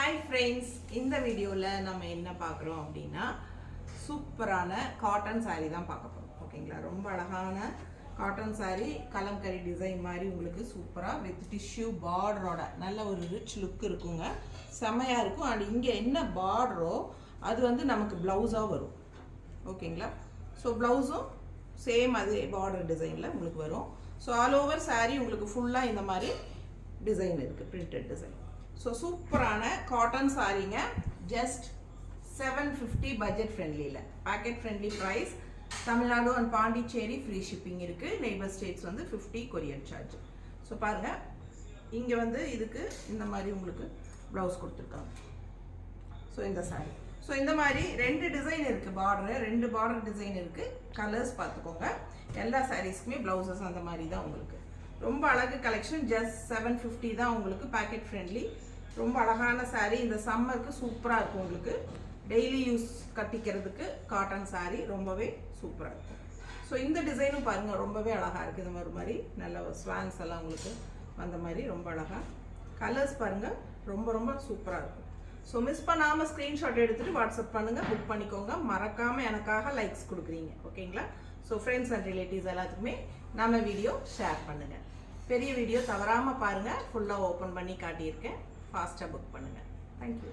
Hi friends, இந்த வீடியோவில் நம்ம என்ன பார்க்குறோம் அப்படின்னா சூப்பரான காட்டன் சாரீ தான் பார்க்க போகிறோம். ஓகேங்களா, ரொம்ப அழகான காட்டன் சாரீ, கலம்கரி டிசைன் மாதிரி உங்களுக்கு சூப்பராக வித் டிஷ்யூ பார்டரோட நல்ல ஒரு ரிச் லுக் இருக்குங்க. செம்மையாக இருக்கும். அண்ட் இங்கே என்ன பார்டரோ அது வந்து நமக்கு ப்ளவுஸாக வரும். ஓகேங்களா, ஸோ ப்ளவுஸும் சேம் அதே பார்டர் டிசைனில் உங்களுக்கு வரும். ஸோ ஆல் ஓவர் சாரீ உங்களுக்கு ஃபுல்லாக இந்த மாதிரி டிசைன் இருக்குது, பிரிண்டட் டிசைன். ஸோ சூப்பரான காட்டன் சாரீங்க. ஜஸ்ட் 750 பட்ஜெட் ஃப்ரெண்ட்லியில், pocket friendly price. Tamil Nadu and Pondicherry free shipping இருக்குது. நெய்பர் ஸ்டேட்ஸ் வந்து 50 கொரியர் சார்ஜ். ஸோ பாருங்கள், இங்கே வந்து இதுக்கு இந்த மாதிரி உங்களுக்கு ப்ளவுஸ் கொடுத்துருக்காங்க. ஸோ இந்த சாரீ, ஸோ இந்த மாதிரி ரெண்டு டிசைன் இருக்குது, ரெண்டு பார்டர் டிசைன் இருக்குது. கலர்ஸ் பார்த்துக்கோங்க. எல்லா சாரீஸ்க்குமே ப்ளவுசஸ் அந்த மாதிரி தான் உங்களுக்கு. ரொம்ப அழகு கலெக்ஷன். ஜஸ்ட் 750 தான் உங்களுக்கு, பேக்கெட் ஃப்ரெண்ட்லி. ரொம்ப அழகான சாரீ. இந்த சம்மருக்கு சூப்பராக இருக்கும். உங்களுக்கு டெய்லி யூஸ் கட்டிக்கிறதுக்கு காட்டன் சாரீ ரொம்பவே சூப்பராக இருக்கும். ஸோ இந்த டிசைனும் பாருங்கள், ரொம்பவே அழகாக இருக்குது. இந்த மாதிரி நல்ல ஸ்வான்ஸ் எல்லாம் உங்களுக்கு அந்த மாதிரி ரொம்ப அழகாக. கலர்ஸ் பாருங்கள், ரொம்ப ரொம்ப சூப்பராக இருக்கும். ஸோ மிஸ் பண்ணாமல் ஸ்க்ரீன்ஷாட் எடுத்துகிட்டு வாட்ஸ்அப் பண்ணுங்கள், புக் பண்ணிக்கோங்க. மறக்காமல் எனக்காக லைக்ஸ் கொடுக்குறீங்க. ஓகேங்களா, ஸோ ஃப்ரெண்ட்ஸ் அண்ட் ரிலேட்டிவ்ஸ் எல்லாத்துக்குமே நம்ம வீடியோ ஷேர் பண்ணுங்கள். பெரிய வீடியோ தவறாமல் பாருங்கள். ஃபுல்லாக ஓப்பன் பண்ணி காட்டியிருக்கேன். ஃபாஸ்ட்டாக புக் பண்ணுங்கள். தேங்க்யூ.